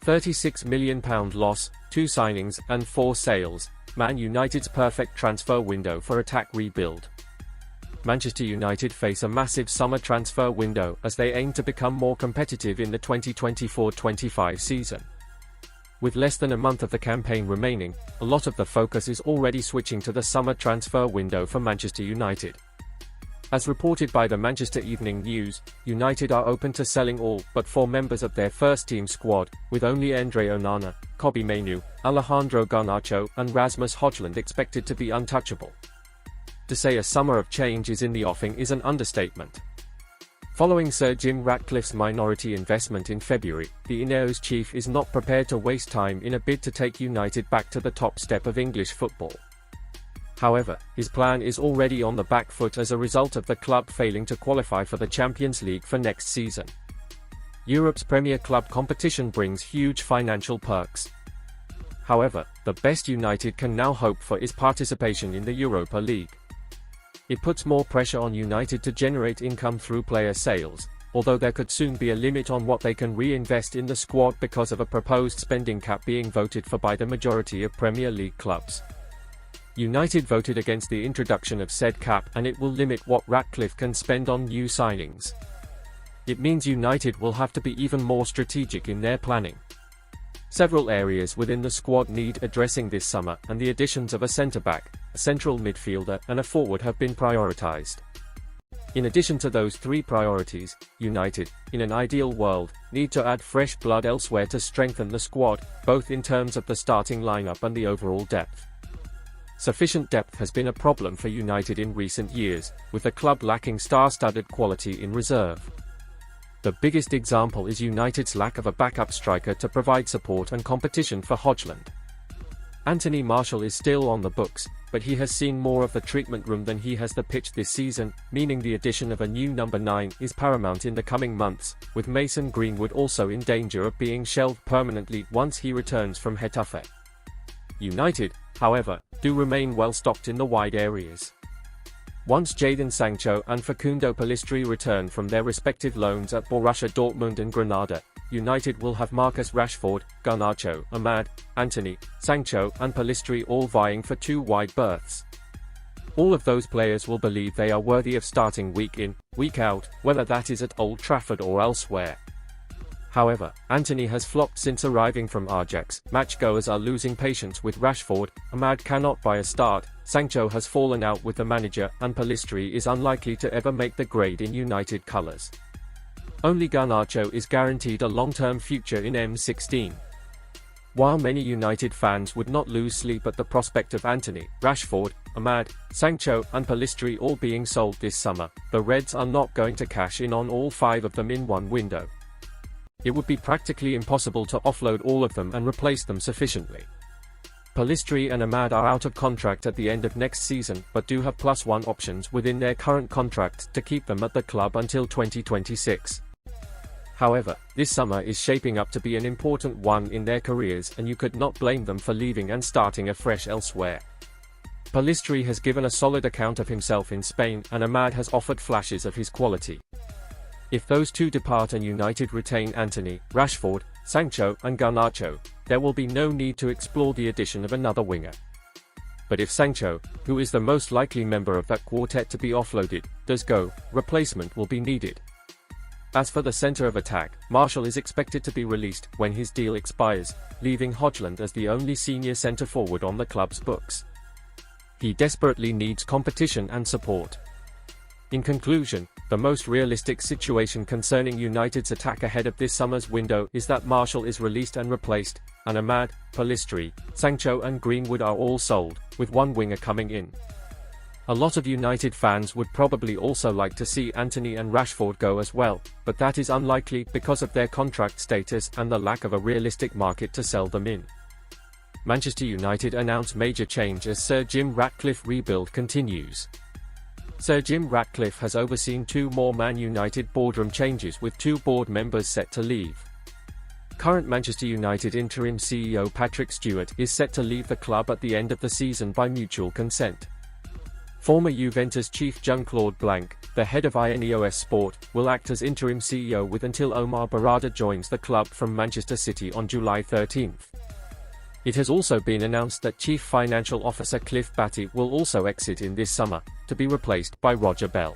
£36 million loss, 2 signings and 4 sales, Man United's perfect transfer window for attack rebuild. Manchester United face a massive summer transfer window as they aim to become more competitive in the 2024-25 season. With less than a month of the campaign remaining, a lot of the focus is already switching to the summer transfer window for Manchester United. As reported by the Manchester Evening News, United are open to selling all but 4 members of their first-team squad, with only Andre Onana, Kobbie Mainoo, Alejandro Garnacho and Rasmus Højlund expected to be untouchable. To say a summer of change is in the offing is an understatement. Following Sir Jim Ratcliffe's minority investment in February, the INEOS chief is not prepared to waste time in a bid to take United back to the top step of English football. However, his plan is already on the back foot as a result of the club failing to qualify for the Champions League for next season. Europe's premier club competition brings huge financial perks. However, the best United can now hope for is participation in the Europa League. It puts more pressure on United to generate income through player sales, although there could soon be a limit on what they can reinvest in the squad because of a proposed spending cap being voted for by the majority of Premier League clubs. United voted against the introduction of said cap, and it will limit what Ratcliffe can spend on new signings. It means United will have to be even more strategic in their planning. Several areas within the squad need addressing this summer, and the additions of a centre-back, a central midfielder and a forward have been prioritised. In addition to those 3 priorities, United, in an ideal world, need to add fresh blood elsewhere to strengthen the squad, both in terms of the starting lineup and the overall depth. Sufficient depth has been a problem for United in recent years, with the club lacking star-studded quality in reserve. The biggest example is United's lack of a backup striker to provide support and competition for Højlund. Anthony Martial is still on the books, but he has seen more of the treatment room than he has the pitch this season, meaning the addition of a new number 9 is paramount in the coming months, with Mason Greenwood also in danger of being shelved permanently once he returns from Getafe. United, however, do remain well stocked in the wide areas. Once Jadon Sancho and Facundo Pellistri return from their respective loans at Borussia Dortmund and Granada, United will have Marcus Rashford, Garnacho, Ahmad, Antony, Sancho and Pellistri all vying for 2 wide berths. All of those players will believe they are worthy of starting week in, week out, whether that is at Old Trafford or elsewhere. However, Antony has flopped since arriving from Ajax, matchgoers are losing patience with Rashford, Ahmad cannot buy a start, Sancho has fallen out with the manager, and Pellistri is unlikely to ever make the grade in United colours. Only Garnacho is guaranteed a long-term future in M16. While many United fans would not lose sleep at the prospect of Antony, Rashford, Ahmad, Sancho and Pellistri all being sold this summer, the Reds are not going to cash in on all 5 of them in one window. It would be practically impossible to offload all of them and replace them sufficiently. Pellistri and Ahmad are out of contract at the end of next season, but do have +1 options within their current contract to keep them at the club until 2026. However, this summer is shaping up to be an important one in their careers, and you could not blame them for leaving and starting afresh elsewhere. Pellistri has given a solid account of himself in Spain, and Ahmad has offered flashes of his quality. If those 2 depart and United retain Antony, Rashford, Sancho and Garnacho, there will be no need to explore the addition of another winger. But if Sancho, who is the most likely member of that quartet to be offloaded, does go, replacement will be needed. As for the centre of attack, Martial is expected to be released when his deal expires, leaving Højlund as the only senior centre-forward on the club's books. He desperately needs competition and support. In conclusion, the most realistic situation concerning United's attack ahead of this summer's window is that Martial is released and replaced, and Ahmad, Pellistri, Sancho and Greenwood are all sold, with 1 winger coming in. A lot of United fans would probably also like to see Antony and Rashford go as well, but that is unlikely because of their contract status and the lack of a realistic market to sell them in. Manchester United announce major change as Sir Jim Ratcliffe rebuild continues. Sir Jim Ratcliffe has overseen 2 more Man United boardroom changes, with 2 board members set to leave. Current Manchester United interim CEO Patrick Stewart is set to leave the club at the end of the season by mutual consent. Former Juventus chief Jean-Claude Blanc, the head of INEOS Sport, will act as interim CEO until Omar Berrada joins the club from Manchester City on July 13. It has also been announced that Chief Financial Officer Cliff Batty will also exit in this summer, to be replaced by Roger Bell.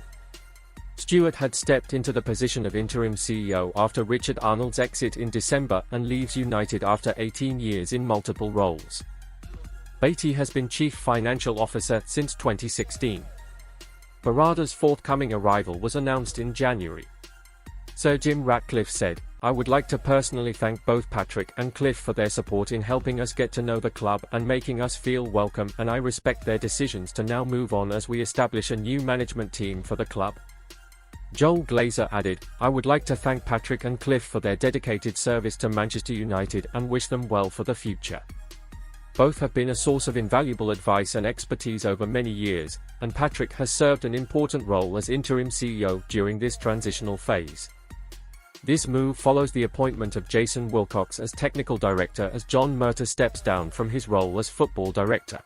Stewart had stepped into the position of interim CEO after Richard Arnold's exit in December and leaves United after 18 years in multiple roles. Batty has been Chief Financial Officer since 2016. Berrada's forthcoming arrival was announced in January. Sir Jim Ratcliffe said, "I would like to personally thank both Patrick and Cliff for their support in helping us get to know the club and making us feel welcome, and I respect their decisions to now move on as we establish a new management team for the club." Joel Glazer added, "I would like to thank Patrick and Cliff for their dedicated service to Manchester United and wish them well for the future. Both have been a source of invaluable advice and expertise over many years, and Patrick has served an important role as interim CEO during this transitional phase." This move follows the appointment of Jason Wilcox as technical director as John Murtaugh steps down from his role as football director.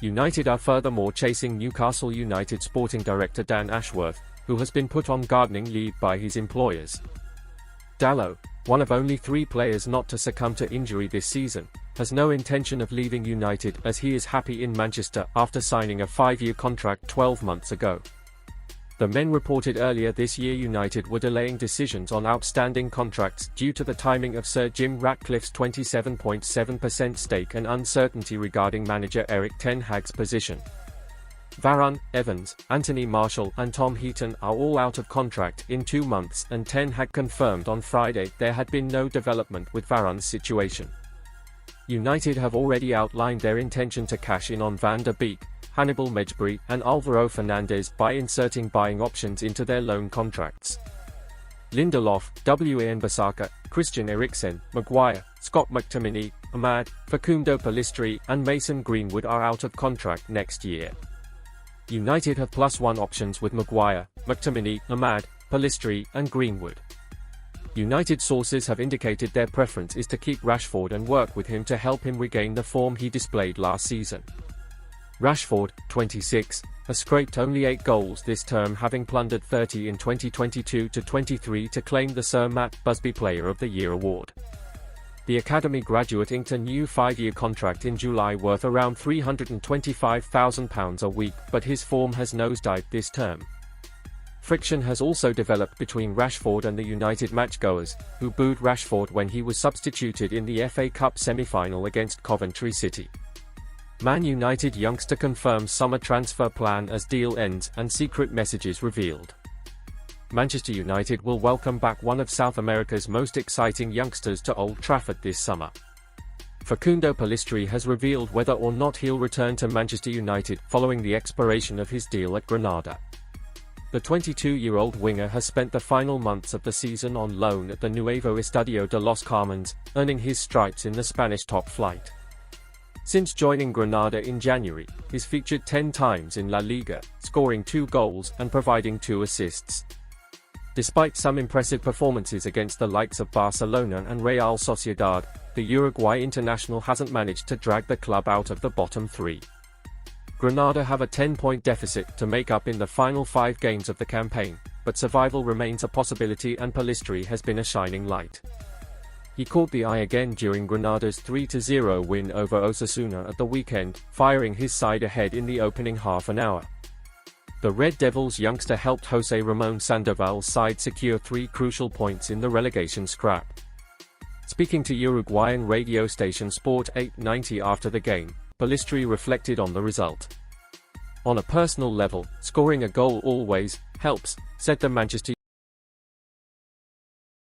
United are furthermore chasing Newcastle United sporting director Dan Ashworth, who has been put on gardening leave by his employers. Dalot, one of only 3 players not to succumb to injury this season, has no intention of leaving United as he is happy in Manchester after signing a 5-year contract 12 months ago. The men reported earlier this year United were delaying decisions on outstanding contracts due to the timing of Sir Jim Ratcliffe's 27.7% stake and uncertainty regarding manager Erik ten Hag's position. Varane, Evans, Anthony Martial and Tom Heaton are all out of contract in 2 months, and Ten Hag confirmed on Friday there had been no development with Varane's situation. United have already outlined their intention to cash in on Van der Beek, Hannibal Mejbri and Alvaro Fernandez by inserting buying options into their loan contracts. Lindelof, Wan-Bissaka, Christian Eriksen, Maguire, Scott McTominay, Ahmad, Facundo Pellistri and Mason Greenwood are out of contract next year. United have +1 options with Maguire, McTominay, Ahmad, Pellistri and Greenwood. United sources have indicated their preference is to keep Rashford and work with him to help him regain the form he displayed last season. Rashford, 26, has scraped only 8 goals this term, having plundered 30 in 2022-23 to claim the Sir Matt Busby Player of the Year award. The academy graduate inked a new 5-year contract in July worth around £325,000 a week, but his form has nosedived this term. Friction has also developed between Rashford and the United matchgoers, who booed Rashford when he was substituted in the FA Cup semi-final against Coventry City. Man United youngster confirms summer transfer plan as deal ends and secret messages revealed. Manchester United will welcome back one of South America's most exciting youngsters to Old Trafford this summer. Facundo Pellistri has revealed whether or not he'll return to Manchester United following the expiration of his deal at Granada. The 22-year-old winger has spent the final months of the season on loan at the Nuevo Estadio de los Carmens, earning his stripes in the Spanish top flight. Since joining Granada in January, he's featured 10 times in La Liga, scoring 2 goals and providing 2 assists. Despite some impressive performances against the likes of Barcelona and Real Sociedad, the Uruguay international hasn't managed to drag the club out of the bottom 3. Granada have a 10-point deficit to make up in the final 5 games of the campaign, but survival remains a possibility and Pellistri has been a shining light. He caught the eye again during Granada's 3-0 win over Osasuna at the weekend, firing his side ahead in the opening half an hour. The Red Devils youngster helped Jose Ramon Sandoval's side secure 3 crucial points in the relegation scrap. Speaking to Uruguayan radio station Sport 890 after the game, Pellistri reflected on the result. "On a personal level, scoring a goal always helps," said the Manchester